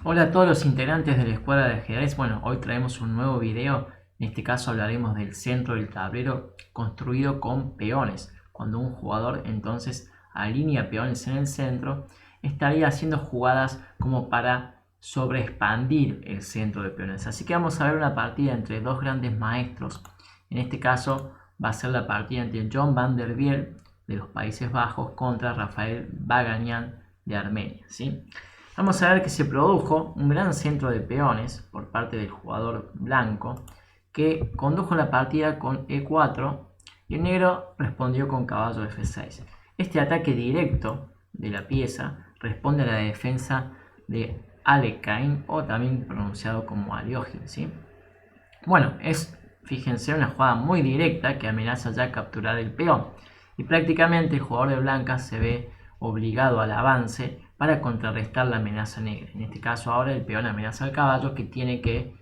Hola a todos los integrantes de la Escuela de Ajedrez. Bueno, hoy traemos un nuevo video. En este caso hablaremos del centro del tablero construido con peones. Cuando un jugador entonces alinea peones en el centro, estaría haciendo jugadas como para sobreexpandir el centro de peones. Así que vamos a ver una partida entre dos grandes maestros. En este caso va a ser la partida entre John van der Wiel de los Países Bajos contra Rafael Vaganian de Armenia, ¿sí? Vamos a ver que se produjo un gran centro de peones por parte del jugador blanco que condujo la partida con E4 y el negro respondió con caballo F6. Este ataque directo de la pieza responde a la defensa de Alekhine o también pronunciado como Aliogin, ¿sí? Bueno, fíjense, una jugada muy directa que amenaza ya capturar el peón y prácticamente el jugador de blancas se ve obligado al avance para contrarrestar la amenaza negra. En este caso ahora el peón amenaza al caballo que tiene que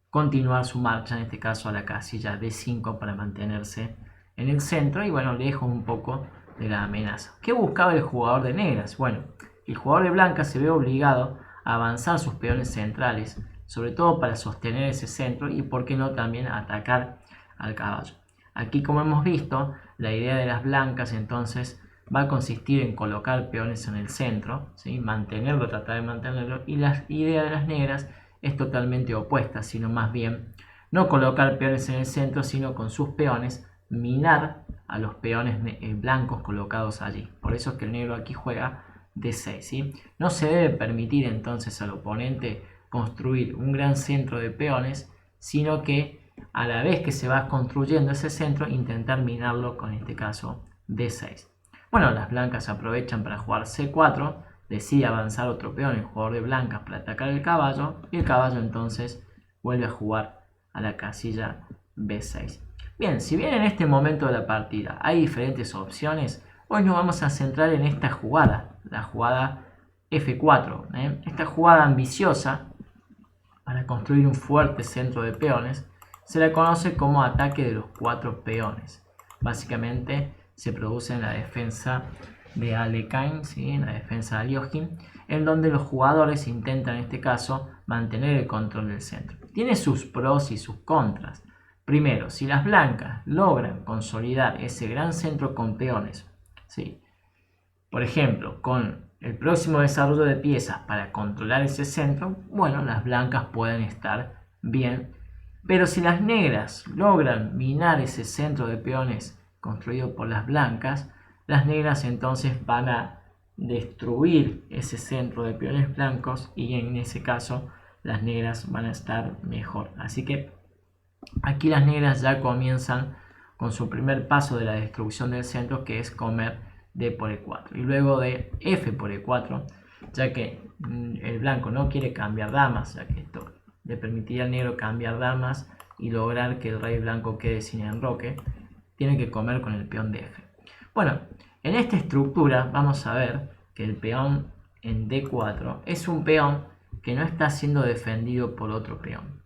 continuar su marcha, en este caso a la casilla D5 para mantenerse en el centro y bueno, lejos un poco de la amenaza. ¿Qué buscaba el jugador de negras? Bueno, el jugador de blancas se ve obligado a avanzar sus peones centrales, sobre todo para sostener ese centro y por qué no también atacar al caballo. Aquí, como hemos visto, la idea de las blancas entonces va a consistir en colocar peones en el centro, ¿sí? Mantenerlo, tratar de mantenerlo, y la idea de las negras es totalmente opuesta, sino más bien no colocar peones en el centro, sino con sus peones minar a los peones blancos colocados allí. Por eso es que el negro aquí juega D6, ¿sí? No se debe permitir entonces al oponente construir un gran centro de peones, sino que a la vez que se va construyendo ese centro, intentar minarlo con este caso D6. Bueno, las blancas aprovechan para jugar C4, decide avanzar otro peón, el jugador de blancas, para atacar el caballo, y el caballo entonces vuelve a jugar a la casilla B6. Bien, si bien en este momento de la partida hay diferentes opciones, hoy nos vamos a centrar en esta jugada, la jugada F4. Esta jugada ambiciosa para construir un fuerte centro de peones se la conoce como ataque de los 4 peones. Básicamente se produce en la defensa de Alekhine, ¿sí? En la defensa de Aliogin, en donde los jugadores intentan en este caso mantener el control del centro. Tiene sus pros y sus contras. Primero, si las blancas logran consolidar ese gran centro con peones, ¿sí? Por ejemplo, con el próximo desarrollo de piezas para controlar ese centro, bueno, las blancas pueden estar bien. Pero si las negras logran minar ese centro de peones construido por las blancas, las negras entonces van a destruir ese centro de peones blancos y en ese caso las negras van a estar mejor. Así que aquí las negras ya comienzan con su primer paso de la destrucción del centro, que es comer D por E4 y luego de F por E4, ya que el blanco no quiere cambiar damas, ya que esto le permitiría al negro cambiar damas y lograr que el rey blanco quede sin enroque, tiene que comer con el peón de F. Bueno, en esta estructura vamos a ver que el peón en D4 es un peón que no está siendo defendido por otro peón.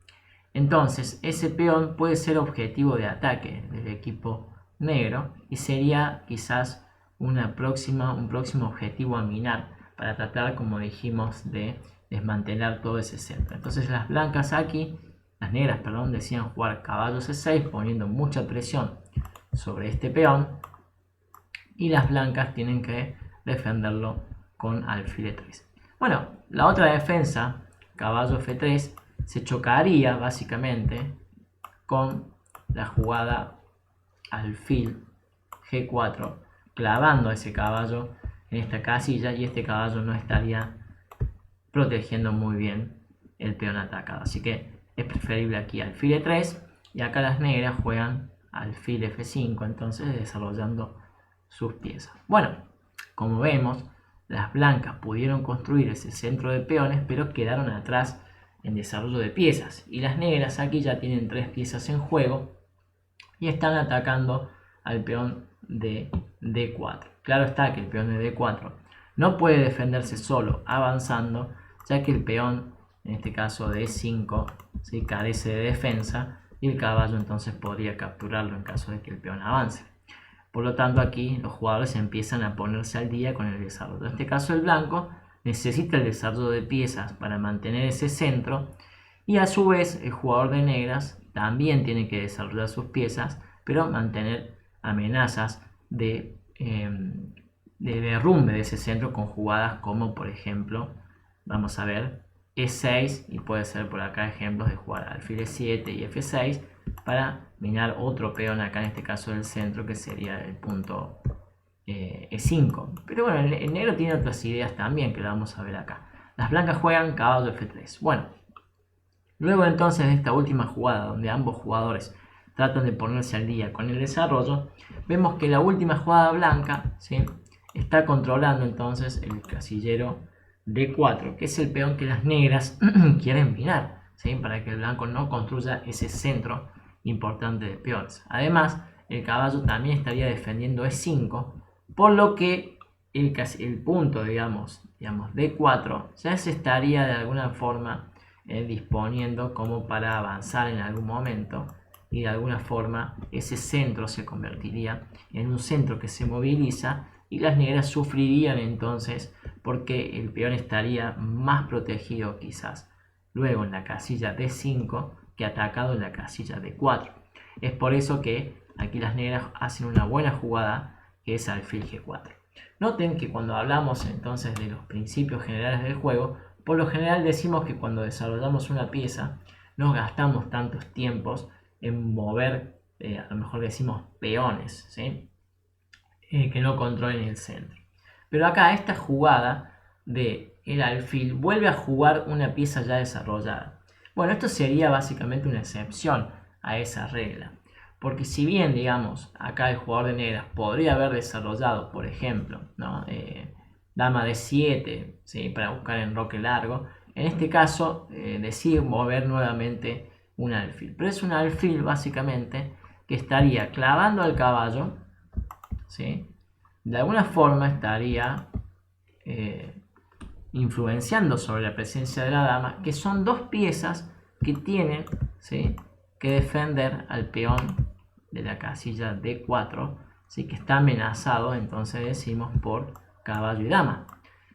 Entonces, ese peón puede ser objetivo de ataque del equipo negro y sería quizás un próximo objetivo a minar para tratar, como dijimos, de desmantelar todo ese centro. Entonces las blancas aquí, las negras, perdón, decían jugar caballo C6 poniendo mucha presión sobre este peón y las blancas tienen que defenderlo con alfil E3. Bueno, la otra defensa, caballo F3, se chocaría básicamente con la jugada alfil G4, clavando a ese caballo en esta casilla y este caballo no estaría protegiendo muy bien el peón atacado. Así que es preferible aquí alfil E3 y acá las negras juegan alfil F5, entonces desarrollando sus piezas. Bueno, como vemos, las blancas pudieron construir ese centro de peones, pero quedaron atrás en desarrollo de piezas. Y las negras aquí ya tienen 3 piezas en juego y están atacando al peón de D4. Claro está que el peón de D4 no puede defenderse solo avanzando, ya que el peón, en este caso de E5, ¿sí?, carece de defensa y el caballo entonces podría capturarlo en caso de que el peón avance. Por lo tanto, aquí los jugadores empiezan a ponerse al día con el desarrollo. En este caso, el blanco necesita el desarrollo de piezas para mantener ese centro, y a su vez el jugador de negras también tiene que desarrollar sus piezas, pero mantener amenazas de derrumbe de ese centro con jugadas como, por ejemplo, vamos a ver, E6, y puede ser por acá ejemplos de jugar alfil E7 y F6 para minar otro peón acá, en este caso del centro, que sería el punto E5. Pero bueno, el negro tiene otras ideas también que lo vamos a ver acá. Las blancas juegan caballo F3. Bueno, luego entonces de esta última jugada, donde ambos jugadores tratan de ponerse al día con el desarrollo, vemos que la última jugada blanca, ¿sí?, está controlando entonces el casillero D4, que es el peón que las negras quieren minar, ¿sí?, para que el blanco no construya ese centro importante de peones. Además, el caballo también estaría defendiendo E5, por lo que el punto, digamos D4, ya se estaría de alguna forma disponiendo como para avanzar en algún momento, y de alguna forma ese centro se convertiría en un centro que se moviliza, y las negras sufrirían entonces porque el peón estaría más protegido quizás luego en la casilla D5 que atacado en la casilla D4. Es por eso que aquí las negras hacen una buena jugada, que es alfil G4. Noten que cuando hablamos entonces de los principios generales del juego, por lo general decimos que cuando desarrollamos una pieza no gastamos tantos tiempos en mover, a lo mejor decimos peones, ¿sí?, que no controlen el centro. Pero acá esta jugada de el alfil vuelve a jugar una pieza ya desarrollada. Bueno, esto sería básicamente una excepción a esa regla, porque si bien, digamos, acá el jugador de negras podría haber desarrollado, por ejemplo, ¿no?, dama D7, ¿sí?, para buscar enroque largo, en este caso decide mover nuevamente un alfil. Pero es un alfil básicamente que estaría clavando al caballo, ¿sí?, de alguna forma estaría influenciando sobre la presencia de la dama, que son dos piezas que tienen, ¿sí?, que defender al peón de la casilla D4, ¿sí?, que está amenazado, entonces decimos, por caballo y dama.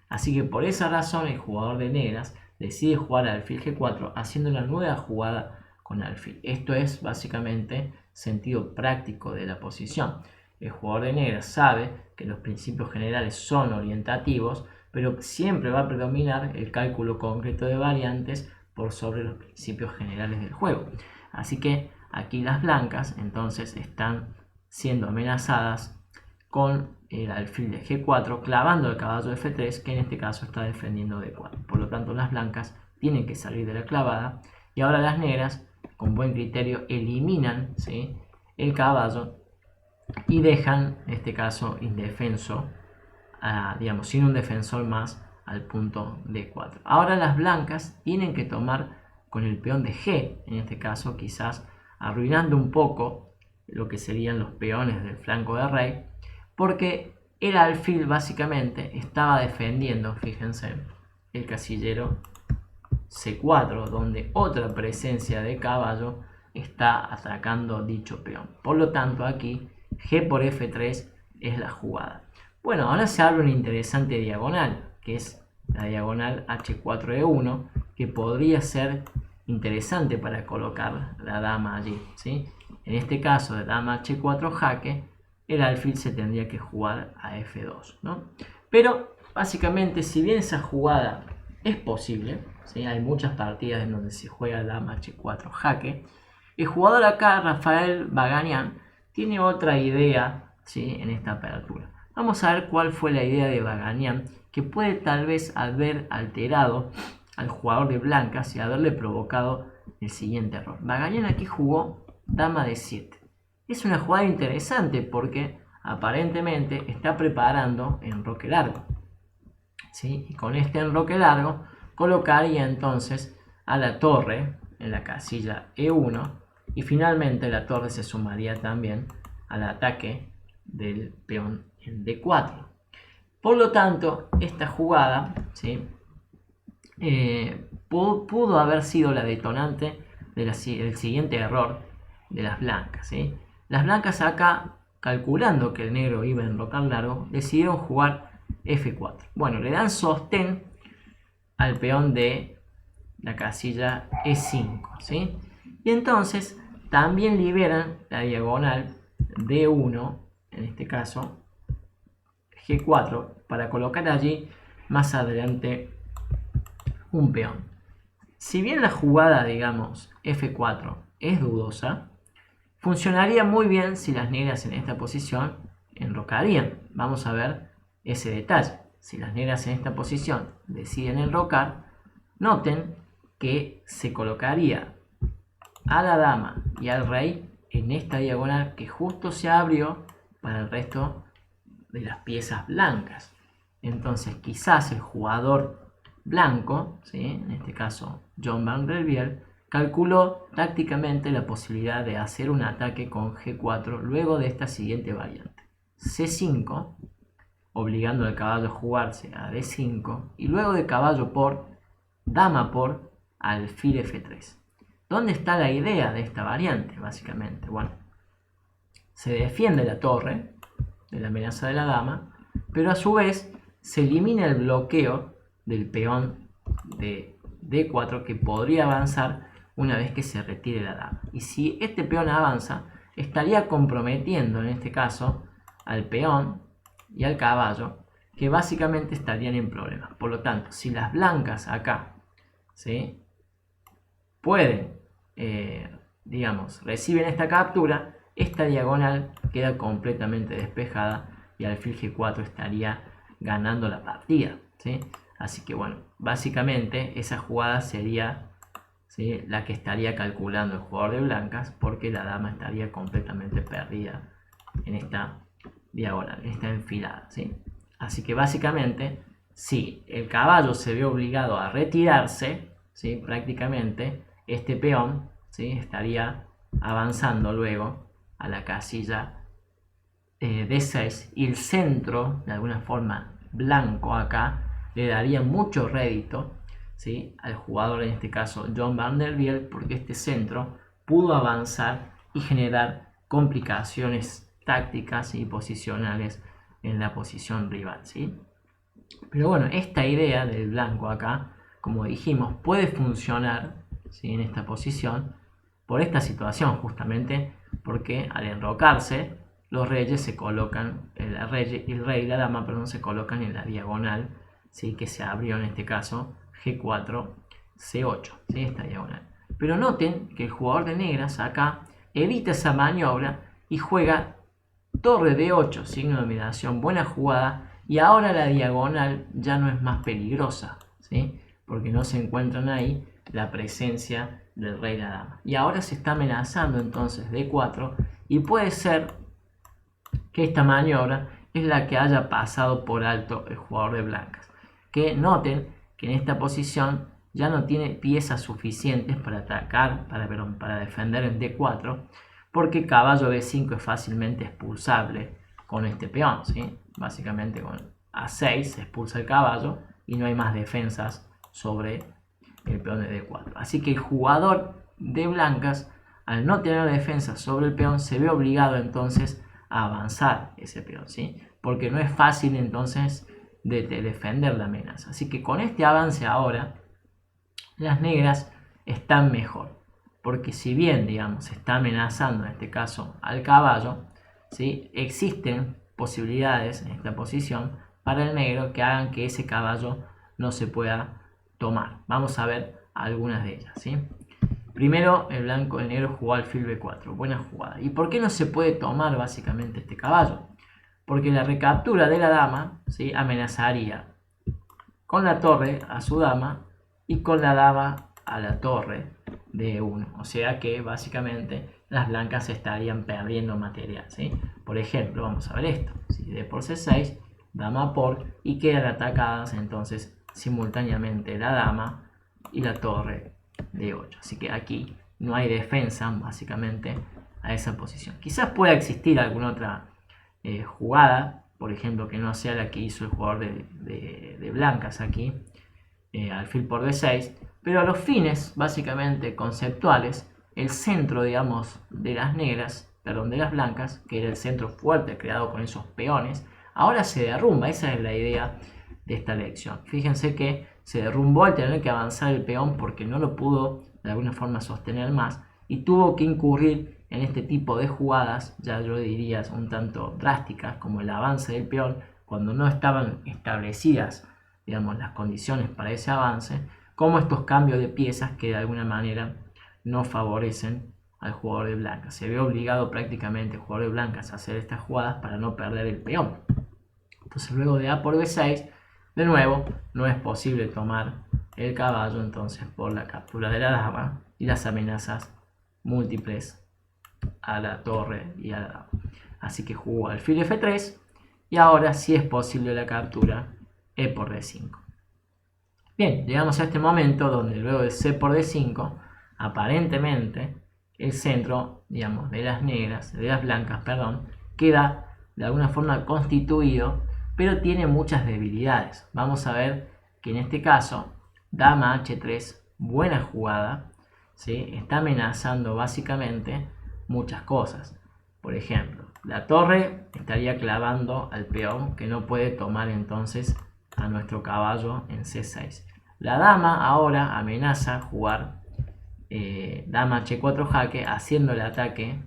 Así que por esa razón el jugador de negras decide jugar alfil G4 haciendo una nueva jugada con alfil. Esto es básicamente sentido práctico de la posición. El jugador de negras sabe que los principios generales son orientativos, pero siempre va a predominar el cálculo concreto de variantes por sobre los principios generales del juego. Así que aquí las blancas entonces están siendo amenazadas con el alfil de G4 clavando el caballo F3, que en este caso está defendiendo D4. Por lo tanto, las blancas tienen que salir de la clavada, y ahora las negras con buen criterio eliminan, ¿sí?, el caballo y dejan, en este caso, indefenso, digamos, sin un defensor más, al punto D4. Ahora las blancas tienen que tomar con el peón de G, en este caso quizás arruinando un poco lo que serían los peones del flanco de rey, porque el alfil básicamente estaba defendiendo, fíjense, el casillero C4, donde otra presencia de caballo está atacando dicho peón. Por lo tanto, aquí G por F3 es la jugada. Bueno, ahora se abre una interesante diagonal, que es la diagonal H4E1, que podría ser interesante para colocar la dama allí, ¿sí? En este caso de dama H4 jaque, el alfil se tendría que jugar a F2, ¿no? Pero básicamente, si bien esa jugada es posible, ¿sí?, hay muchas partidas en donde se juega dama H4 jaque, el jugador acá, Rafael Baganian, tiene otra idea, ¿sí?, en esta apertura. Vamos a ver cuál fue la idea de Baganian, que puede tal vez haber alterado al jugador de blancas y haberle provocado el siguiente error. Baganian aquí jugó dama D7. Es una jugada interesante porque aparentemente está preparando enroque largo, ¿sí? Y con este enroque largo colocaría entonces a la torre en la casilla E1, y finalmente la torre se sumaría también al ataque del peón en D4. Por lo tanto, esta jugada, ¿sí?, pudo haber sido la detonante del siguiente error de las blancas, ¿sí? Las blancas acá, calculando que el negro iba a enrocar largo, decidieron jugar F4. Bueno, le dan sostén al peón de la casilla E5, ¿sí? Y entonces también liberan la diagonal D1, en este caso G4, para colocar allí más adelante un peón. Si bien la jugada, digamos, F4 es dudosa, funcionaría muy bien si las negras en esta posición enrocarían. Vamos a ver ese detalle. Si las negras en esta posición deciden enrocar, noten que se colocaría a la dama y al rey en esta diagonal que justo se abrió para el resto de las piezas blancas. Entonces quizás el jugador blanco, ¿sí?, en este caso John Van der Biel, calculó tácticamente la posibilidad de hacer un ataque con G4 luego de esta siguiente variante: C5, obligando al caballo a jugarse a D5, y luego de caballo por, dama por, alfil F3. ¿Dónde está la idea de esta variante? Básicamente, bueno, se defiende la torre de la amenaza de la dama, pero a su vez se elimina el bloqueo del peón de D4 que podría avanzar una vez que se retire la dama. Y si este peón avanza, estaría comprometiendo en este caso al peón y al caballo, que básicamente estarían en problemas. Por lo tanto, si las blancas acá, ¿sí?, pueden, digamos, reciben esta captura, esta diagonal queda completamente despejada y alfil G4 estaría ganando la partida, ¿sí? Así que bueno, básicamente esa jugada sería, ¿sí?, la que estaría calculando el jugador de blancas, porque la dama estaría completamente perdida en esta diagonal, en esta enfilada, ¿sí? Así que básicamente, si el caballo se ve obligado a retirarse, ¿sí?, prácticamente este peón, ¿sí?, estaría avanzando luego a la casilla D6, y el centro, de alguna forma blanco acá, le daría mucho rédito, ¿sí?, al jugador, en este caso John Van der Biel, porque este centro pudo avanzar y generar complicaciones tácticas y posicionales en la posición rival, ¿sí? Pero bueno, esta idea del blanco acá, como dijimos, puede funcionar, ¿sí?, en esta posición por esta situación, justamente porque al enrocarse los reyes se colocan, el rey y la dama, perdón, se colocan en la diagonal, ¿sí?, que se abrió en este caso G4, C8, ¿sí?, esta diagonal. Pero noten que el jugador de negras acá evita esa maniobra y juega torre D8, signo de dominación, buena jugada, y ahora la diagonal ya no es más peligrosa, ¿sí?, porque no se encuentran ahí la presencia del rey y la dama. Y ahora se está amenazando entonces D4, y puede ser que esta maniobra es la que haya pasado por alto el jugador de blancas. Que noten que en esta posición ya no tiene piezas suficientes para atacar, para defender en D4, porque caballo B5 es fácilmente expulsable con este peón, ¿sí? Básicamente con A6 se expulsa el caballo y no hay más defensas sobre el peón de D4. Así que el jugador de blancas, al no tener defensa sobre el peón, se ve obligado entonces a avanzar ese peón, ¿sí?, porque no es fácil entonces de defender la amenaza. Así que con este avance ahora, las negras están mejor, porque si bien, digamos, se está amenazando en este caso al caballo, ¿sí?, existen posibilidades en esta posición para el negro que hagan que ese caballo no se pueda tomar. Vamos a ver algunas de ellas, ¿sí? Primero, el negro jugó alfil B4, buena jugada. ¿Y por qué no se puede tomar básicamente este caballo? Porque la recaptura de la dama, ¿sí?, amenazaría con la torre a su dama y con la dama a la torre de 1. O sea que básicamente las blancas estarían perdiendo material, ¿sí? Por ejemplo, vamos a ver esto. Si D por C6, dama por, y quedan atacadas entonces simultáneamente la dama y la torre de 8. Así que aquí no hay defensa básicamente a esa posición. Quizás pueda existir alguna otra jugada, por ejemplo, que no sea la que hizo el jugador de blancas aquí, alfil por D6, pero a los fines básicamente conceptuales, el centro, digamos, de las negras, perdón, de las blancas, que era el centro fuerte creado con esos peones, ahora se derrumba. Esa es la idea de esta lección. Fíjense que se derrumbó al tener que avanzar el peón porque no lo pudo de alguna forma sostener más y tuvo que incurrir en este tipo de jugadas, ya yo diría un tanto drásticas, como el avance del peón cuando no estaban establecidas, digamos, las condiciones para ese avance, como estos cambios de piezas que de alguna manera no favorecen al jugador de blancas. Se ve obligado prácticamente el jugador de blancas a hacer estas jugadas para no perder el peón. Entonces luego de A por B6, de nuevo, no es posible tomar el caballo, entonces por la captura de la dama y las amenazas múltiples a la torre y a la dama. Así que jugó alfil F3 y ahora sí es posible la captura E por D5. Bien, llegamos a este momento donde luego de C por D5, aparentemente el centro, digamos, de las negras, de las blancas, perdón, queda de alguna forma constituido, pero tiene muchas debilidades. Vamos a ver que en este caso, dama H3, buena jugada, ¿sí? Está amenazando básicamente muchas cosas. Por ejemplo, la torre estaría clavando al peón que no puede tomar entonces a nuestro caballo en C6. La dama ahora amenaza jugar dama H4 jaque, haciendo el ataque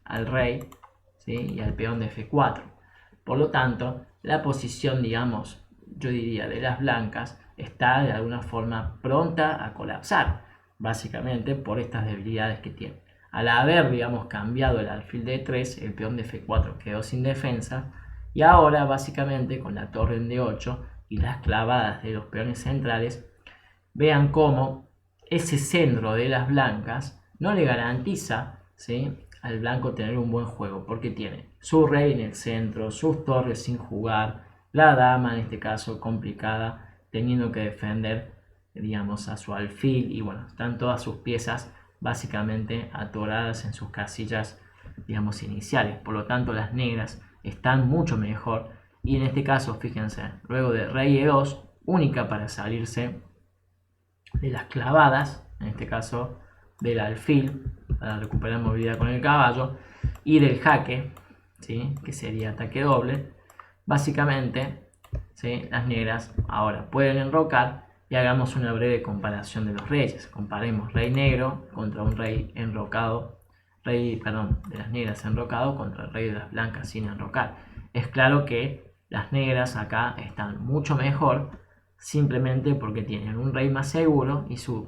al rey, ¿sí? Y al peón de F4. Por lo tanto, la posición, digamos, yo diría de las blancas está de alguna forma pronta a colapsar, básicamente por estas debilidades que tiene. Al haber, digamos, cambiado el alfil de E3, el peón de F4 quedó sin defensa y ahora básicamente con la torre en D8 y las clavadas de los peones centrales, vean cómo ese centro de las blancas no le garantiza, ¿sí?, al blanco tener un buen juego, porque tiene su rey en el centro, sus torres sin jugar, la dama en este caso complicada, teniendo que defender, digamos, a su alfil, y bueno, están todas sus piezas básicamente atoradas en sus casillas, digamos, iniciales. Por lo tanto, las negras están mucho mejor, y en este caso, fíjense, luego de rey E2, única para salirse de las clavadas, en este caso del alfil, para recuperar movilidad con el caballo, y del jaque, ¿sí?, que sería ataque doble. Básicamente, ¿sí?, las negras ahora pueden enrocar, y hagamos una breve comparación de los reyes. Comparemos rey negro contra un rey enrocado, de las negras enrocado contra el rey de las blancas sin enrocar. Es claro que las negras acá están mucho mejor, simplemente porque tienen un rey más seguro y su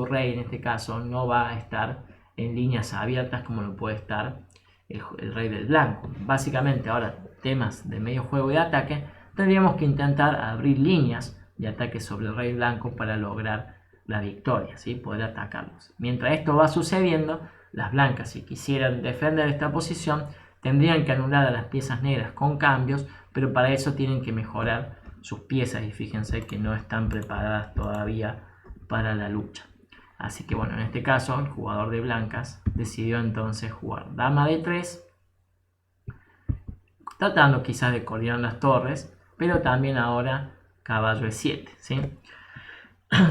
rey en este caso no va a estar en líneas abiertas como lo puede estar el rey del blanco. Básicamente ahora, temas de medio juego y de ataque, tendríamos que intentar abrir líneas de ataque sobre el rey blanco para lograr la victoria, ¿sí?, poder atacarlos. Mientras esto va sucediendo, las blancas, si quisieran defender esta posición, tendrían que anular a las piezas negras con cambios, pero para eso tienen que mejorar sus piezas, y fíjense que no están preparadas todavía para la lucha. Así que bueno, en este caso el jugador de blancas decidió entonces jugar dama D3, tratando quizás de coordinar las torres, pero también ahora caballo E7, ¿sí?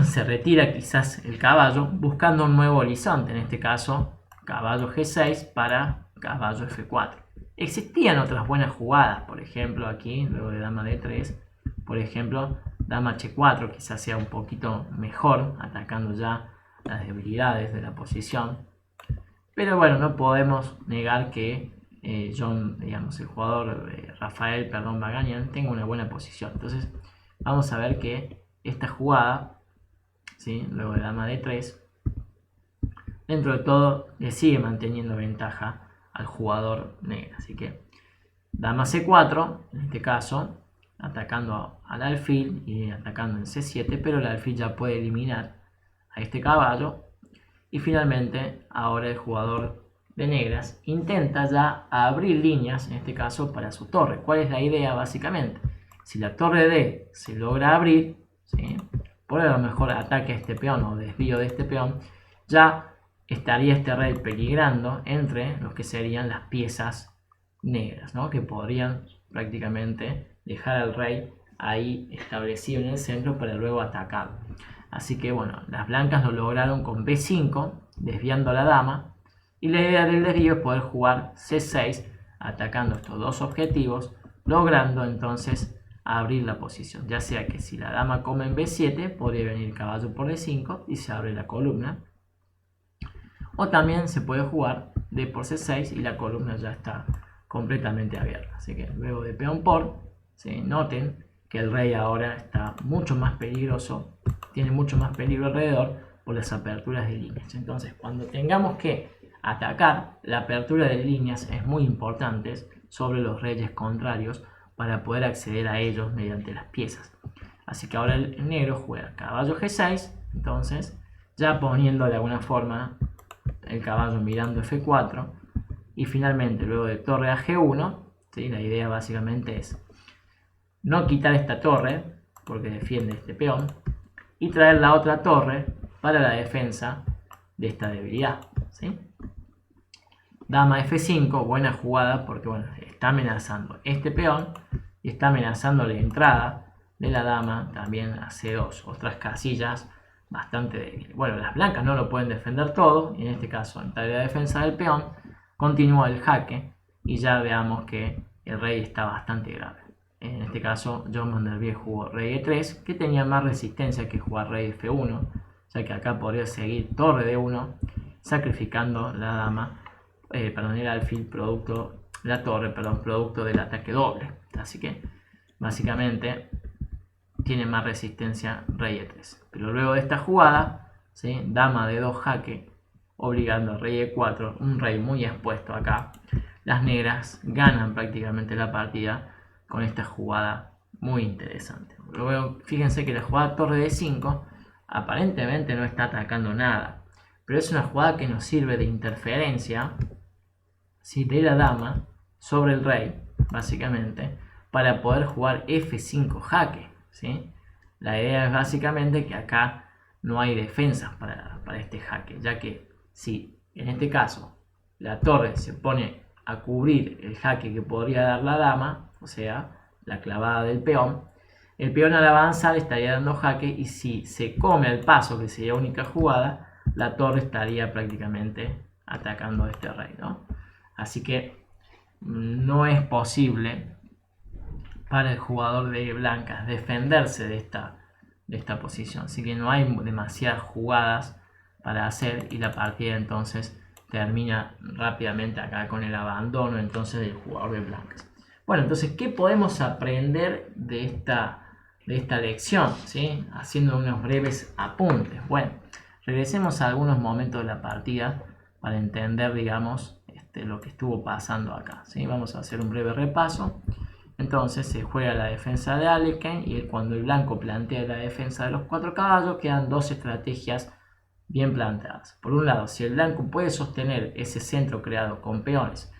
Se retira quizás el caballo buscando un nuevo horizonte, en este caso caballo G6 para caballo F4. Existían otras buenas jugadas, por ejemplo aquí, luego de dama D3, por ejemplo, dama H4 quizás sea un poquito mejor, atacando ya las debilidades de la posición. Pero bueno, no podemos negar que el jugador Rafael Magañan tenga una buena posición. Entonces, vamos a ver que esta jugada, ¿sí?, luego de dama D3, dentro de todo le sigue manteniendo ventaja al jugador negro. Así que dama C4, en este caso, atacando al alfil y atacando en C7, pero el alfil ya puede eliminar a este caballo. Y finalmente, ahora el jugador de negras intenta ya abrir líneas, en este caso para su torre. ¿Cuál es la idea básicamente? Si la torre D se logra abrir, ¿sí?, por a lo mejor ataque a este peón o desvío de este peón, ya estaría este rey peligrando entre los que serían las piezas negras, ¿no?, que podrían prácticamente dejar al rey ahí establecido en el centro para luego atacar. Así que bueno, las blancas lo lograron con B5, desviando a la dama, y la idea del desvío es poder jugar C6, atacando estos dos objetivos, logrando entonces abrir la posición, ya sea que si la dama come en B7 podría venir caballo por D5 y se abre la columna, o también se puede jugar D por C6 y la columna ya está completamente abierta. Así que luego de peón por, ¿sí? Noten que el rey ahora está mucho más peligroso, tiene mucho más peligro alrededor por las aperturas de líneas. Entonces, cuando tengamos que atacar, la apertura de líneas es muy importante sobre los reyes contrarios para poder acceder a ellos mediante las piezas. Así que ahora el negro juega caballo G6, entonces ya poniendo de alguna forma el caballo mirando F4 y finalmente luego de torre a G1, ¿sí? La idea básicamente es no quitar esta torre porque defiende este peón y traer la otra torre para la defensa de esta debilidad, ¿sí? Dama F5, buena jugada porque bueno, está amenazando este peón y está amenazando la entrada de la dama también a C2, otras casillas bastante débiles. Bueno, las blancas no lo pueden defender todo y en este caso en tarea de defensa del peón continúa el jaque y ya veamos que el rey está bastante grave. En este caso John Van der Wiel jugó rey E3 que tenía más resistencia que jugar rey F1, ya que acá podría seguir torre D1 sacrificando la dama, el alfil producto del ataque doble. Así que básicamente tiene más resistencia rey E3. Pero luego de esta jugada, ¿sí? Dama de 2 jaque, obligando a rey E4, un rey muy expuesto acá. Las negras ganan prácticamente la partida con esta jugada muy interesante. Luego, fíjense que la jugada torre D5 aparentemente no está atacando nada, pero es una jugada que nos sirve de interferencia, ¿sí? De la dama sobre el rey, básicamente, para poder jugar F5 jaque, ¿sí? La idea es básicamente que acá no hay defensas para este jaque, ya que si en este caso la torre se pone a cubrir el jaque que podría dar la dama, o sea, la clavada del peón, el peón al avanzar estaría dando jaque y si se come al paso, que sería única jugada, la torre estaría prácticamente atacando a este rey, ¿no? Así que no es posible para el jugador de blancas defenderse de esta posición. Así que no hay demasiadas jugadas para hacer y la partida entonces termina rápidamente acá con el abandono entonces del jugador de blancas. Bueno, entonces, ¿qué podemos aprender de esta lección? ¿Sí? Haciendo unos breves apuntes. Bueno, regresemos a algunos momentos de la partida para entender, digamos, lo que estuvo pasando acá, ¿sí? Vamos a hacer un breve repaso. Entonces se juega la defensa de Alekhine y cuando el blanco plantea la defensa de los 4 caballos quedan dos estrategias bien planteadas. Por un lado, si el blanco puede sostener ese centro creado con peones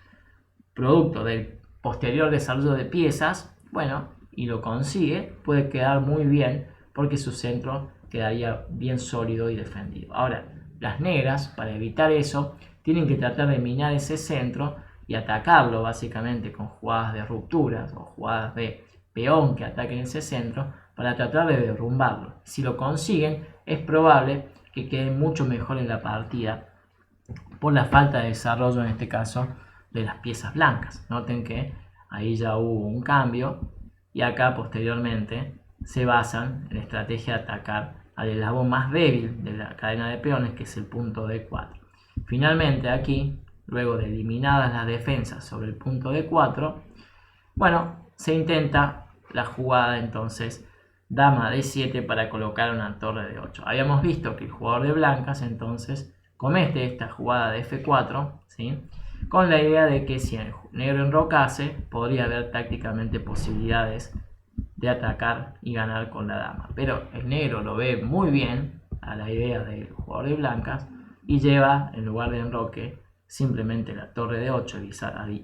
producto del posterior desarrollo de piezas, bueno, y lo consigue, puede quedar muy bien porque su centro quedaría bien sólido y defendido. Ahora, las negras, para evitar eso, tienen que tratar de minar ese centro y atacarlo básicamente con jugadas de rupturas o jugadas de peón que ataquen ese centro para tratar de derrumbarlo. Si lo consiguen, es probable que quede mucho mejor en la partida por la falta de desarrollo, en este caso, de las piezas blancas. Noten que ahí ya hubo un cambio y acá posteriormente se basan en la estrategia de atacar al eslabón más débil de la cadena de peones, que es el punto D4. Finalmente aquí, luego de eliminadas las defensas sobre el punto D4, bueno, se intenta la jugada entonces dama D7 para colocar una torre de 8. Habíamos visto que el jugador de blancas entonces comete esta jugada de F4, ¿sí? Con la idea de que si el negro enrocase, podría haber tácticamente posibilidades de atacar y ganar con la dama. Pero el negro lo ve muy bien a la idea del jugador de blancas y lleva, en lugar de enroque, simplemente la torre de 8,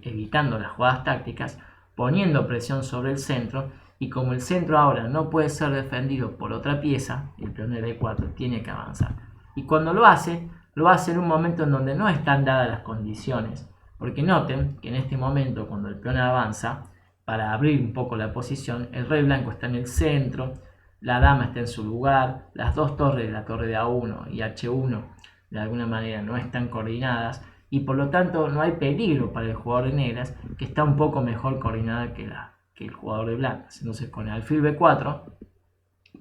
evitando las jugadas tácticas, poniendo presión sobre el centro, y como el centro ahora no puede ser defendido por otra pieza, el peón de D4 tiene que avanzar. Y cuando lo hace en un momento en donde no están dadas las condiciones, porque noten que en este momento, cuando el peón avanza, para abrir un poco la posición, el rey blanco está en el centro, la dama está en su lugar, las dos torres, la torre de A1 y H1, de alguna manera no están coordinadas, y por lo tanto no hay peligro para el jugador de negras, que está un poco mejor coordinada que que el jugador de blancas. Entonces con el alfil B4,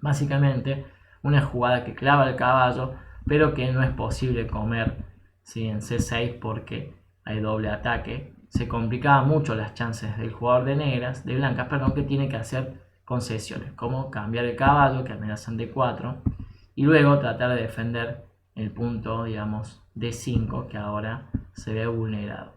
básicamente una jugada que clava el caballo, pero que no es posible comer, ¿sí?, en C6 porque hay doble ataque. Se complicaba mucho las chances del jugador de blancas, perdón, que tiene que hacer concesiones, como cambiar el caballo, que amenazan D4, y luego tratar de defender el punto, digamos, D5, que ahora se ve vulnerado.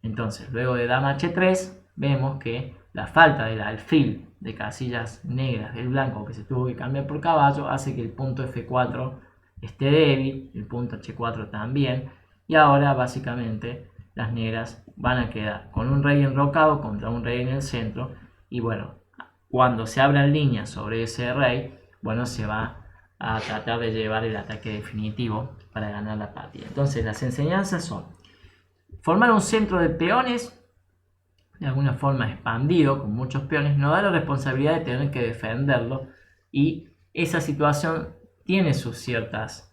Entonces, luego de dama H3, vemos que la falta del alfil de casillas negras del blanco que se tuvo que cambiar por caballo hace que el punto F4 esté débil, el punto H4 también, y ahora básicamente las negras van a quedar con un rey enrocado contra un rey en el centro, y bueno, cuando se abran líneas sobre ese rey, bueno, se va a tratar de llevar el ataque definitivo para ganar la partida. Entonces las enseñanzas son formar un centro de peones de alguna forma expandido con muchos peones, nos da la responsabilidad de tener que defenderlo, y esa situación tiene sus ciertas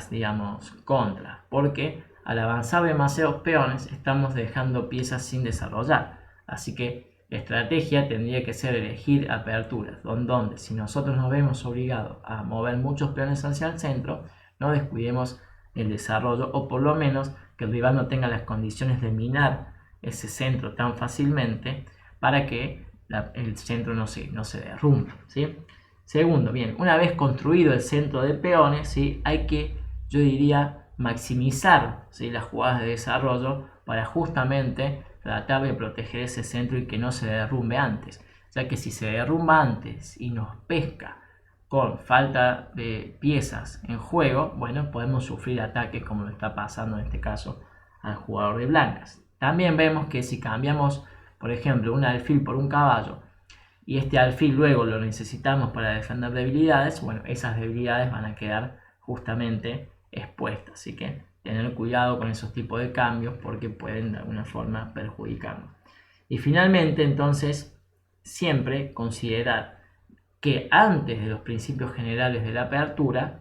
digamos, contras, porque al avanzar demasiados peones estamos dejando piezas sin desarrollar. Así que la estrategia tendría que ser elegir aperturas donde si nosotros nos vemos obligados a mover muchos peones hacia el centro, no descuidemos el desarrollo, o por lo menos que el rival no tenga las condiciones de minar ese centro tan fácilmente para que el centro no se derrumbe, ¿sí? Segundo, bien, una vez construido el centro de peones, ¿sí?, hay que, yo diría, maximizar, ¿sí?, las jugadas de desarrollo para justamente tratar de proteger ese centro y que no se derrumbe antes, ya que si se derrumba antes y nos pesca con falta de piezas en juego, bueno, podemos sufrir ataques como lo está pasando en este caso al jugador de blancas. También vemos que si cambiamos, por ejemplo, un alfil por un caballo, y este alfil luego lo necesitamos para defender debilidades, bueno, esas debilidades van a quedar justamente expuestas. Así que tener cuidado con esos tipos de cambios porque pueden de alguna forma perjudicarnos. Y finalmente, entonces, siempre considerar que antes de los principios generales de la apertura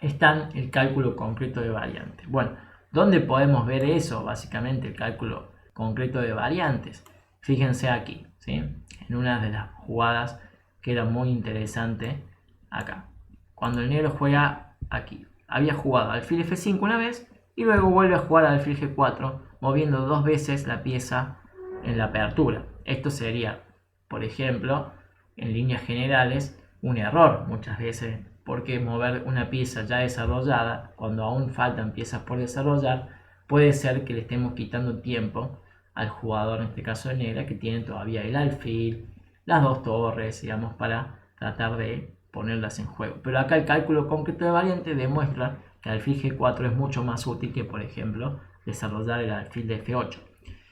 están el cálculo concreto de variantes. Bueno, ¿dónde podemos ver eso? Básicamente el cálculo concreto de variantes. Fíjense aquí, ¿sí?, en una de las jugadas que era muy interesante acá. Cuando el negro juega aquí, había jugado alfil F5 una vez y luego vuelve a jugar alfil G4, moviendo dos veces la pieza en la apertura. Esto sería, por ejemplo, en líneas generales, un error muchas veces, porque mover una pieza ya desarrollada, cuando aún faltan piezas por desarrollar, puede ser que le estemos quitando tiempo al jugador, en este caso de negra, que tiene todavía el alfil, las dos torres, digamos, para tratar de ponerlas en juego. Pero acá el cálculo concreto de variante demuestra que el alfil G4 es mucho más útil que, por ejemplo, desarrollar el alfil de F8.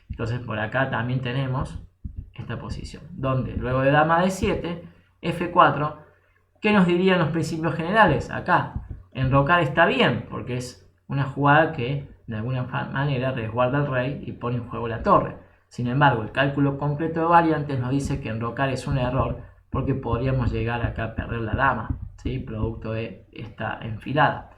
Entonces por acá también tenemos esta posición, donde luego de dama D7, F4, ¿qué nos dirían los principios generales? Acá, enrocar está bien, porque es una jugada que de alguna manera resguarda al rey y pone en juego la torre. Sin embargo, el cálculo concreto de variantes nos dice que enrocar es un error porque podríamos llegar acá a perder la dama, ¿sí?, producto de esta enfilada.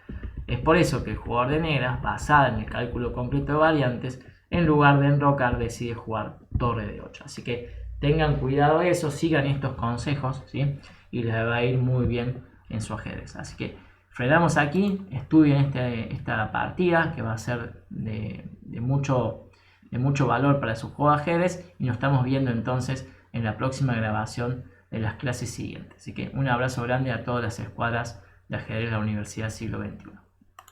Es por eso que el jugador de negras, basada en el cálculo concreto de variantes, en lugar de enrocar decide jugar torre de 8. Así que tengan cuidado de eso, sigan estos consejos, ¿sí?, y les va a ir muy bien en su ajedrez. Así que frenamos aquí, estudien esta partida que va a ser de mucho valor para su juego de ajedrez, y nos estamos viendo entonces en la próxima grabación de las clases siguientes. Así que un abrazo grande a todas las escuadras de ajedrez de la Universidad Siglo XXI.